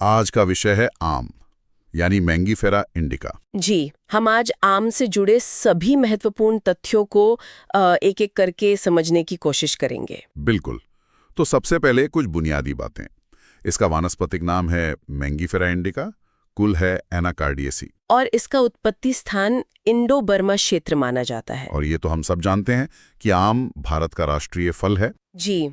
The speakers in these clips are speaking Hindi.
आज का विषय है आम, यानी मैंगीफेरा इंडिका। जी, हम आज आम से जुड़े सभी महत्वपूर्ण तथ्यों को एक एक करके समझने की कोशिश करेंगे। बिल्कुल। तो सबसे पहले कुछ बुनियादी बातें। इसका वानस्पतिक नाम है मैंगीफेरा इंडिका, कुल है एनाकार्डियेसी। और इसका उत्पत्ति स्थान इंडो बर्मा क्षेत्र माना जाता है। और ये तो हम सब जानते हैं कि आम भारत का राष्ट्रीय फल है। जी,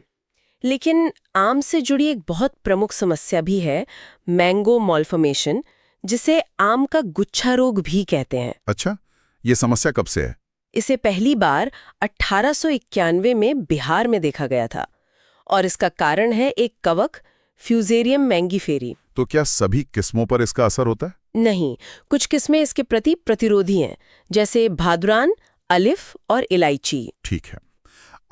लेकिन आम से जुड़ी एक बहुत प्रमुख समस्या भी है, मैंगो मॉल्फॉर्मेशन, जिसे आम का गुच्छा रोग भी कहते हैं। अच्छा, ये समस्या कब से है? इसे पहली बार 1891 में बिहार में देखा गया था और इसका कारण है एक कवक फ्यूजेरियम मैंगीफेरी। तो क्या सभी किस्मों पर इसका असर होता है? नहीं, कुछ किस्में इसके प्रति प्रतिरोधी हैं, जैसे भादुरान, अलिफ और इलायची। ठीक है।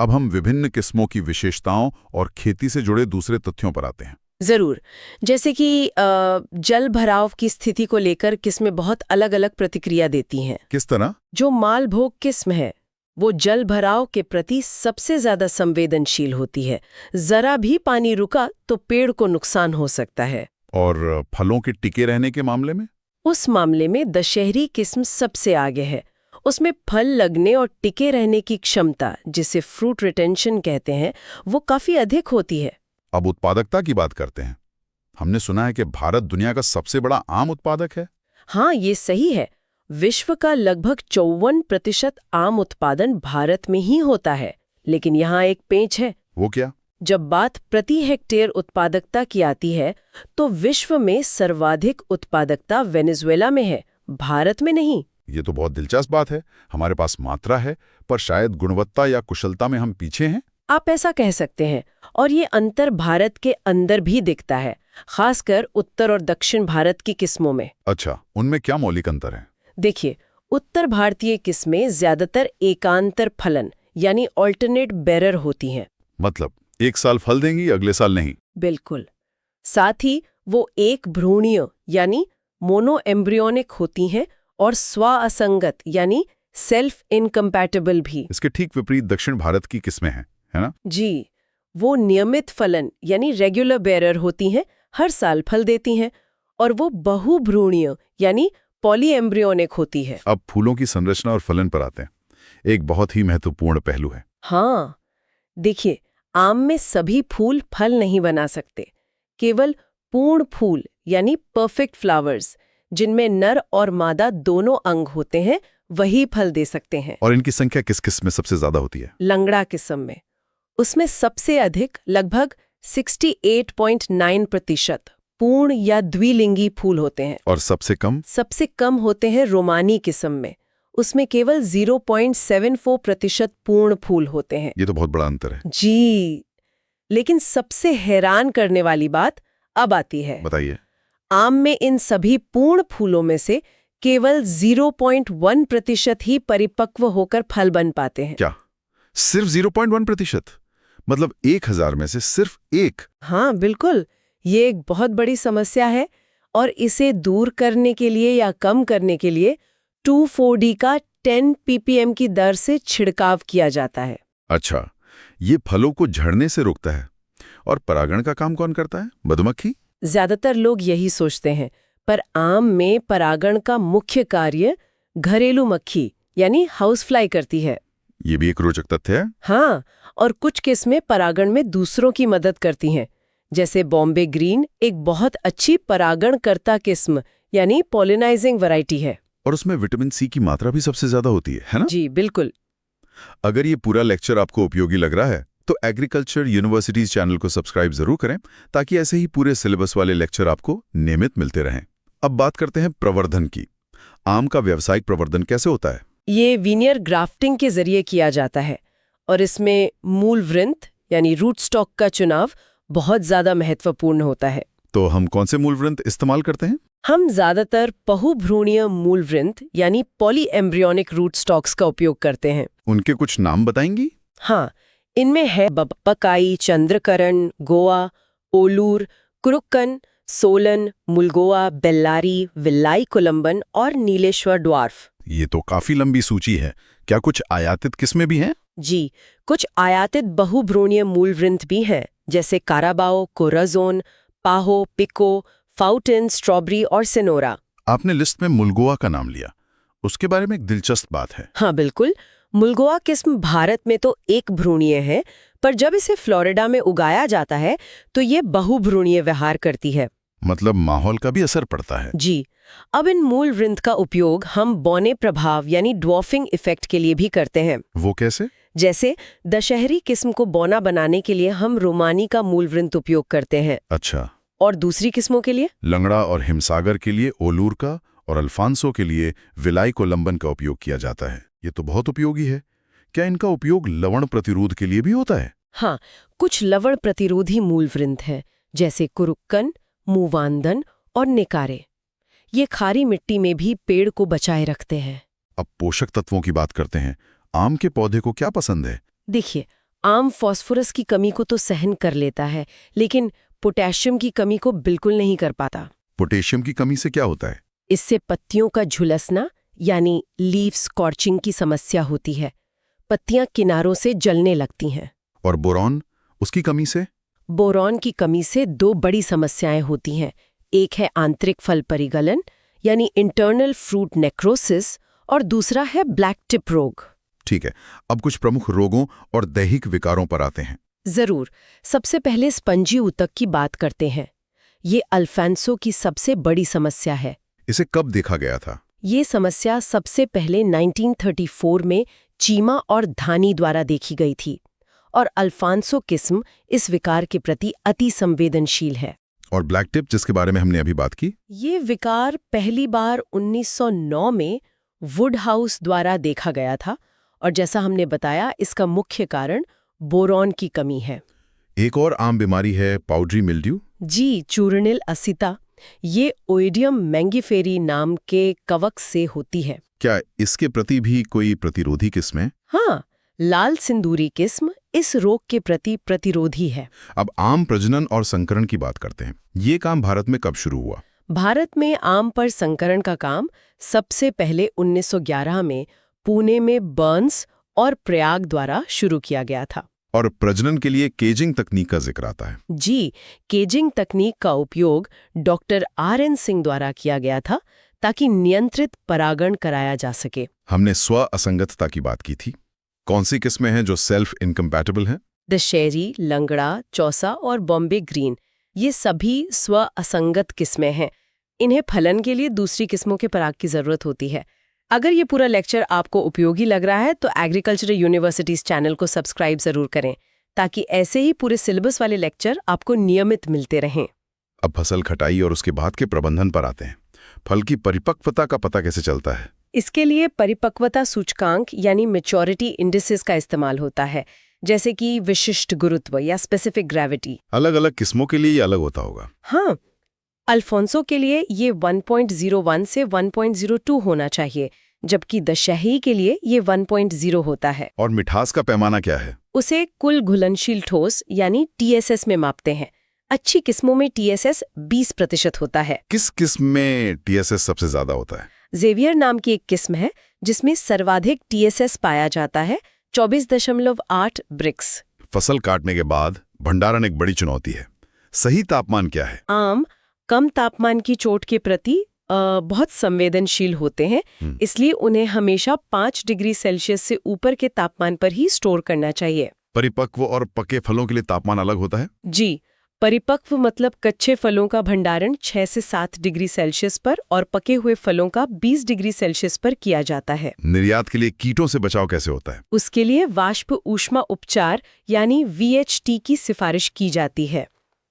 अब हम विभिन्न किस्मों की विशेषताओं और खेती से जुड़े दूसरे तथ्यों पर आते हैं। जरूर, जैसे कि जल भराव की स्थिति को लेकर किस्में बहुत अलग-अलग प्रतिक्रिया देती हैं। किस तरह? जो मालभोग किस्म है, वो जल भराव के प्रति सबसे ज्यादा संवेदनशील होती है। जरा भी पानी रुका तो पेड़ को नुकसान हो सकता है। और फलों के टिके रहने के मामले में? उस मामले में दशहरी किस्म सबसे आगे है। उसमें फल लगने और टिके रहने की क्षमता, जिसे फ्रूट रिटेंशन कहते हैं, वो काफी अधिक होती है। अब उत्पादकता की बात करते हैं। हमने सुना है कि भारत दुनिया का सबसे बड़ा आम उत्पादक है। हाँ, ये सही है। विश्व का लगभग 54% आम उत्पादन भारत में ही होता है। लेकिन यहाँ एक पेंच है। वो क्या? जब बात प्रति हेक्टेयर उत्पादकता की आती है, तो विश्व में सर्वाधिक उत्पादकता वेनेजुएला में है, भारत में नहीं। ये तो बहुत दिलचस्प बात है। हमारे पास मात्रा है, पर शायद गुणवत्ता या कुशलता में हम पीछे हैं। आप ऐसा कह सकते हैं। और ये अंतर भारत के अंदर भी दिखता है, खासकर उत्तर और दक्षिण भारत की किस्मों में। अच्छा, उनमें क्या मौलिक अंतर है? देखिए, उत्तर भारतीय किस्में ज्यादातर एकांतर फलन यानी ऑल्टरनेट बेरर होती हैं। मतलब एक साल फल देंगी, अगले साल नहीं? बिल्कुल। साथ ही वो एक भ्रूणीय यानी मोनो एम्ब्रियोनिक होती हैं और स्वाअसंगत यानी सेल्फ इनकम्पैटिबल भी। इसके ठीक विपरीत दक्षिण भारत की किस्में हैं, है ना? जी, वो नियमित फलन यानी रेगुलर बेरर होती हैं, हर साल फल देती हैं, और वो बहुभ्रूणीय यानी पॉलीएम्ब्रियोनिक होती है। अब फूलों की संरचना और फलन पर आते हैं। एक बहुत ही महत्वपूर्ण पहलू है। हाँ, देखिए, आम में सभी फूल फल नहीं बना सकते। केवल पूर्ण फूल यानी परफेक्ट फ्लावर्स, जिनमें नर और मादा दोनों अंग होते हैं, वही फल दे सकते हैं। और इनकी संख्या किस किस्म में सबसे ज्यादा होती है? लंगड़ा किस्म में। उसमें सबसे अधिक, लगभग 68.9% पूर्ण या द्विलिंगी फूल होते हैं। और सबसे कम? सबसे कम होते हैं रोमानी किस्म में। उसमें केवल 0.74% पूर्ण फूल होते हैं। ये तो बहुत बड़ा अंतर है। जी, लेकिन सबसे हैरान करने वाली बात अब आती है। बताइए। आम में इन सभी पूर्ण फूलों में से केवल 0.1% ही परिपक्व होकर फल बन पाते हैं। क्या? सिर्फ 0.1%? मतलब 1000 में से सिर्फ एक? हाँ, बिल्कुल। ये एक बहुत बड़ी समस्या है और इसे दूर करने के लिए या कम करने के लिए 2,4-D का 10 ppm की दर से छिड़काव किया जाता है। अच्छा, ये फलों को झड़ने से रोकता है। और परागण का काम कौन करता है? मधुमक्खी? ज्यादातर लोग यही सोचते हैं, पर आम में परागण का मुख्य कार्य घरेलू मक्खी यानी हाउसफ्लाई करती है। ये भी एक रोचक तथ्य है। हाँ, और कुछ किस्में परागण में दूसरों की मदद करती हैं, जैसे बॉम्बे ग्रीन एक बहुत अच्छी परागणकर्ता किस्म यानी पॉलिनाइजिंग वैरायटी है। और उसमें विटामिन सी की मात्रा भी सबसे ज्यादा होती है ना? जी, बिल्कुल। अगर ये पूरा लेक्चर आपको उपयोगी लग रहा है तो एग्रीकल्चर यूनिवर्सिटीज चैनल को सब्सक्राइब जरूर करें, ताकि ऐसे ही पूरे सिलेबस वाले लेक्चर आपको नियमित मिलते रहें। अब बात करते हैं प्रवर्धन की। आम का व्यावसायिक प्रवर्धन कैसे होता है? ये वीनियर ग्राफ्टिंग के जरिए किया जाता है और इसमें मूल वृंत यानी रूट स्टॉक का चुनाव बहुत ज्यादा महत्वपूर्ण होता है। तो हम कौन से मूल वृंत इस्तेमाल करते हैं? हम ज्यादातर बहुभ्रूणीय मूल वृंत यानी पॉलीएम्ब्रियोनिक रूट स्टॉक्स का उपयोग करते हैं। उनके कुछ नाम बताएंगी? हाँ, इनमें है बपकाई, चंद्रकरण, गोवा, ओलूर, कुरुक्कन, सोलन, मुलगोआ, बेल्लारी, विल्लाई कोलंबन और नीलेश्वर ड्वार्फ। ये तो काफी लंबी सूची है। क्या कुछ आयातित किस्में भी हैं? जी, कुछ आयातित बहुभ्रूणीय मूल वृंत भी हैं, जैसे काराबाओ, कोराजोन, पाहो, पिको, फाउंटेन, स्ट्रॉबेरी और सिनोरा। आपने लिस्ट में मुलगोआ का नाम लिया, उसके बारे में एक दिलचस्प बात है। हाँ बिल्कुल, मुलगोआ किस्म भारत में तो एक भ्रूणीय है, पर जब इसे फ्लोरिडा में उगाया जाता है तो ये बहुभ्रूणीय व्यवहार करती है। मतलब माहौल का भी असर पड़ता है। जी। अब इन मूल वृंत का उपयोग हम बौने प्रभाव यानी ड्वार्फिंग इफेक्ट के लिए भी करते हैं। वो कैसे? जैसे दशहरी किस्म को बौना बनाने के लिए हम रोमानी का मूल वृंत उपयोग करते हैं। अच्छा। और दूसरी किस्मों के लिए लंगड़ा और हिमसागर के लिए ओलूर का और अल्फांसो के लिए विलाई कोलंबन का उपयोग किया जाता है। ये तो बहुत उपयोगी है। क्या इनका उपयोग लवण प्रतिरोध के लिए भी होता है? हाँ, कुछ लवण प्रतिरोधी मूल वृंत हैं, जैसे कुरुक्कन, मूवांदन और निकारे। ये खारी मिट्टी में भी पेड़ को बचाए रखते हैं। अब पोषक तत्वों की बात करते हैं। आम के पौधे को क्या पसंद है? देखिए, आम फास्फोरस की कमी को तो सहन कर लेता है, लेकिन पोटेशियम की कमी को बिल्कुल नहीं कर पाता। पोटेशियम की कमी से क्या होता है? इससे पत्तियों का झुलसना यानी लीफ स्कॉर्चिंग की समस्या होती है। पत्तियां किनारों से जलने लगती हैं। और बोरॉन, उसकी कमी से? बोरॉन की कमी से दो बड़ी समस्याएं होती हैं। एक है आंतरिक फल परिगलन यानी इंटरनल फ्रूट नेक्रोसिस, और दूसरा है ब्लैक टिप रोग। ठीक है, अब कुछ प्रमुख रोगों और दैहिक विकारों पर आते हैं। जरूर। सबसे पहले स्पंजी ऊतक की बात करते हैं। ये अल्फांसो की सबसे बड़ी समस्या है। इसे कब देखा गया था? ये समस्या सबसे पहले 1934 में चीमा और धानी द्वारा देखी गई थी, और अल्फांसो किस्म इस विकार के प्रति अति संवेदनशील है। और ब्लैक टिप, जिसके बारे में हमने अभी बात की? ये विकार पहली बार 1909 में वुडहाउस द्वारा देखा गया था, और जैसा हमने बताया, इसका मुख्य कारण बोरॉन की कमी है। एक और आम बीमारी है पाउडरी मिल्ड्यू। जी, चूर्निल असिता। ये ओइडियम मैंगीफेरी नाम के कवक से होती है। क्या इसके प्रति भी कोई प्रतिरोधी किस्म है? हाँ, लाल सिंदूरी किस्म इस रोग के प्रति प्रतिरोधी है। अब आम प्रजनन और संकरण की बात करते हैं। ये काम भारत में कब शुरू हुआ? भारत में आम पर संकरण का काम सबसे पहले 1911 में पुणे में बर्न्स और प्रयाग द्वारा शुरू किया गया था। और प्रजनन के लिए केजिंग तकनीक का जिक्र आता है। जी, केजिंग तकनीक का उपयोग डॉक्टर RN सिंह द्वारा किया गया था, ताकि नियंत्रित परागण कराया जा सके। हमने स्व असंगतता की बात की थी। कौन सी किस्में हैं जो सेल्फ इनकम्पैटिबल हैं? दशहरी, लंगड़ा, चौसा और बॉम्बे ग्रीन, ये सभी स्व असंगत किस्में हैं। इन्हें फलन के लिए दूसरी किस्मों के पराग की जरूरत होती है। अगर ये पूरा लेक्चर आपको उपयोगी लग रहा है तो एग्रीकल्चरल यूनिवर्सिटीज चैनल को सब्सक्राइब जरूर करें, ताकि ऐसे ही पूरे सिलेबस वाले लेक्चर आपको नियमित मिलते रहें। अब फसल कटाई और उसके बाद के प्रबंधन पर आते हैं। फल की परिपक्वता का पता कैसे चलता है? इसके लिए परिपक्वता सूचकांक यानी मैच्योरिटी इंडिसेस का इस्तेमाल होता है, जैसे कि विशिष्ट गुरुत्व या स्पेसिफिक ग्रेविटी। अलग अलग किस्मों के लिए ये अलग होता होगा। हाँ, अल्फोंसो के लिए ये 1.01 से 1.02 होना चाहिए, जबकि दशहरी के लिए ये 1.0 होता है। और मिठास का पैमाना क्या है? उसे कुल घुलनशील ठोस यानी TSS में मापते हैं। अच्छी किस्मों में TSS 20% होता है। किस किस्म में TSS सबसे ज्यादा होता है? जेवियर नाम की एक किस्म है जिसमें सर्वाधिक TSS पाया जाता है, 24.8 ब्रिक्स। फसल काटने के बाद भंडारण एक बड़ी चुनौती है। सही तापमान क्या है? आम कम तापमान की चोट के प्रति बहुत संवेदनशील होते हैं, इसलिए उन्हें हमेशा 5 डिग्री सेल्सियस से ऊपर के तापमान पर ही स्टोर करना चाहिए। परिपक्व और पके फलों के लिए तापमान अलग होता है? जी, परिपक्व मतलब कच्चे फलों का भंडारण 6 से 7 डिग्री सेल्सियस पर और पके हुए फलों का 20 डिग्री सेल्सियस पर किया जाता है। निर्यात के लिए कीटों से बचाव कैसे होता है? उसके लिए वाष्प ऊष्मा उपचार यानी VHT की सिफारिश की जाती है।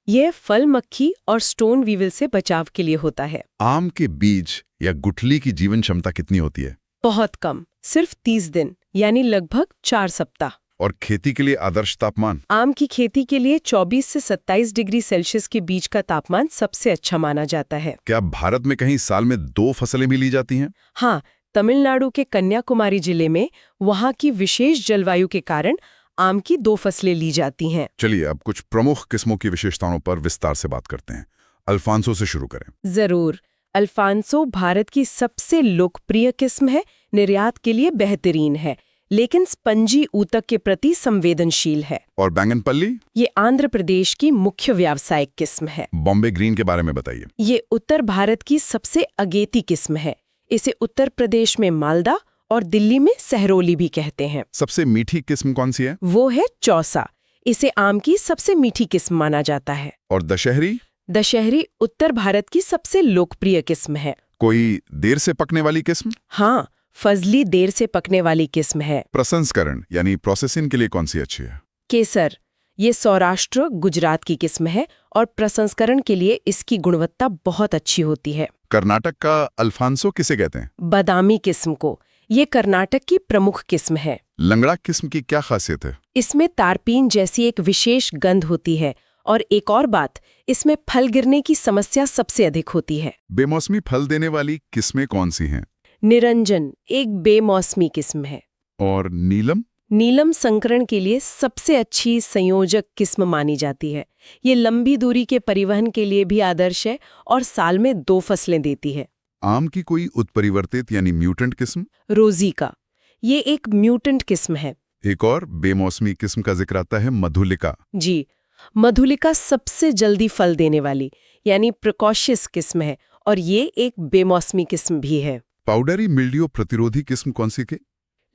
यह फल मक्खी और स्टोन वीविल से बचाव के लिए होता है। आम के बीज या गुठली की जीवन क्षमता कितनी होती है? बहुत कम, सिर्फ 30 दिन यानी लगभग 4 सप्ताह। और खेती के लिए आदर्श तापमान? आम की खेती के लिए 24 से 27 डिग्री सेल्सियस के बीच का तापमान सबसे अच्छा माना जाता है। क्या भारत में कहीं साल में 2 फसलें भी ली जाती हैं? हाँ, तमिलनाडु के कन्याकुमारी जिले में वहाँ की विशेष जलवायु के कारण आम की 2 फसलें ली जाती हैं। चलिए अब कुछ प्रमुख किस्मों की विशेषताओं पर विस्तार से बात करते हैं। अल्फांसो से शुरू करें। जरूर। अल्फांसो भारत की सबसे लोकप्रिय किस्म है, निर्यात के लिए बेहतरीन है। लेकिन स्पंजी ऊतक के प्रति संवेदनशील है। और बैंगनपल्ली? ये आंध्र प्रदेश की मुख्य व्यावसायिक किस्म है। बॉम्बे ग्रीन के बारे में बताइए। ये उत्तर भारत की सबसे अगेती किस्म है। इसे उत्तर प्रदेश में मालदा और दिल्ली में सहरोली भी कहते हैं। सबसे मीठी किस्म कौन सी है? वो है चौसा। इसे आम की सबसे मीठी किस्म माना जाता है। और दशहरी? दशहरी उत्तर भारत की सबसे लोकप्रिय किस्म है। कोई देर से पकने वाली किस्म? हाँ, फजली देर से पकने वाली किस्म है। प्रसंस्करण यानी प्रोसेसिंग के लिए कौन सी अच्छी है? केसर। ये सौराष्ट्र गुजरात की किस्म है और प्रसंस्करण के लिए इसकी गुणवत्ता बहुत अच्छी होती है। कर्नाटक का अल्फांसो किसे कहते हैं? बादामी किस्म को। ये कर्नाटक की प्रमुख किस्म है। लंगड़ा किस्म की क्या खासियत है? इसमें तारपीन जैसी एक विशेष गंध होती है और एक और बात, इसमें फल गिरने की समस्या सबसे अधिक होती है। बेमौसमी फल देने वाली किस्में कौन सी हैं? निरंजन एक बेमौसमी किस्म है। और नीलम? नीलम संकरण के लिए सबसे अच्छी संयोजक किस्म मानी जाती है। ये लंबी दूरी के परिवहन के लिए भी आदर्श है और साल में 2 फसलें देती है। आम की कोई उत्परिवर्तित यानी म्यूटेंट किस्म? रोजिका। ये एक म्यूटेंट किस्म है। एक और बेमौसमी किस्म का जिक्र आता है, मधुलिका। जी, मधुलिका सबसे जल्दी फल देने वाली यानी प्रिकॉशियस किस्म है और ये एक बेमौसमी किस्म भी है। पाउडरी मिल्डियो प्रतिरोधी किस्म कौन सी के?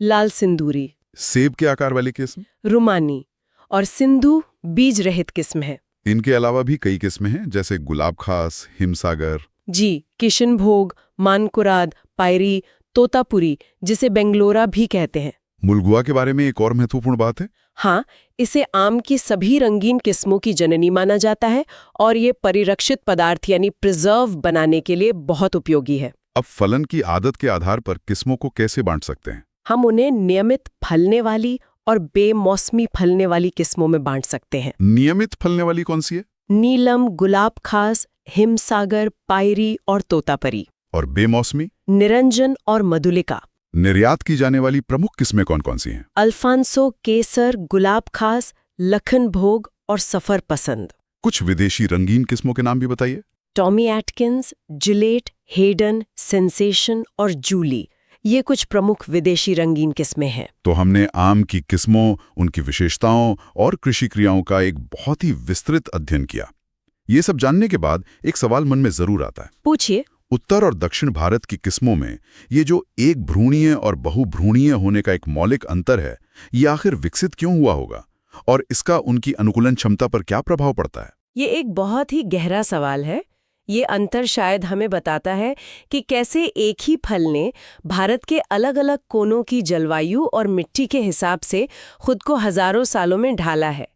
लाल सिंदूरी। सेब के आकार वाली किस्म? रुमानी। और सिंधु बीज रहित किस्म है। इनके अलावा भी कई किस्में हैं, जैसे गुलाब खास, हिमसागर। जी, किशनभोग, मानकुराद, पायरी, तोतापुरी, जिसे बेंगलोरा भी कहते हैं। मुलगुआ के बारे में एक और महत्वपूर्ण बात है। हाँ, इसे आम की सभी रंगीन किस्मों की जननी माना जाता है और ये परिरक्षित पदार्थ यानी प्रिजर्व बनाने के लिए बहुत उपयोगी है। अब फलन की आदत के आधार पर किस्मों को कैसे बांट सकते हैं? हम उन्हें नियमित फलने वाली और बेमौसमी फलने वाली किस्मों में बांट सकते हैं। नियमित फलने वाली कौन सी है? नीलम, गुलाब खास, हिमसागर, पायरी और तोतापरी। और बेमौसमी? निरंजन और मधुलिका। निर्यात की जाने वाली प्रमुख किस्में कौन कौन सी हैं? अल्फांसो, केसर, गुलाब खास, लखन भोग और सफर पसंद। कुछ विदेशी रंगीन किस्मों के नाम भी बताइए। Tommy Atkins, Gillette, Hayden, sensation और जूली, ये कुछ प्रमुख विदेशी रंगीन किस्में हैं। तो हमने आम की किस्मों, उनकी विशेषताओं और कृषि क्रियाओं का एक बहुत ही विस्तृत अध्ययन किया। ये सब जानने के बाद एक सवाल मन में जरूर आता है। पूछिए। उत्तर और दक्षिण भारत की किस्मों में ये जो एक भ्रूणीय और बहुभ्रूणीय होने का एक मौलिक अंतर है, ये आखिर विकसित क्यों हुआ होगा और इसका उनकी अनुकूलन क्षमता पर क्या प्रभाव पड़ता है? ये एक बहुत ही गहरा सवाल है। ये अंतर शायद हमें बताता है कि कैसे एक ही फल ने भारत के अलग अलग कोनों की जलवायु और मिट्टी के हिसाब से खुद को हजारों सालों में ढाला है।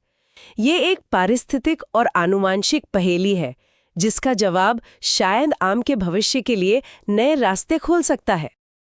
ये एक पारिस्थितिक और आनुवांशिक पहेली है जिसका जवाब शायद आम के भविष्य के लिए नए रास्ते खोल सकता है।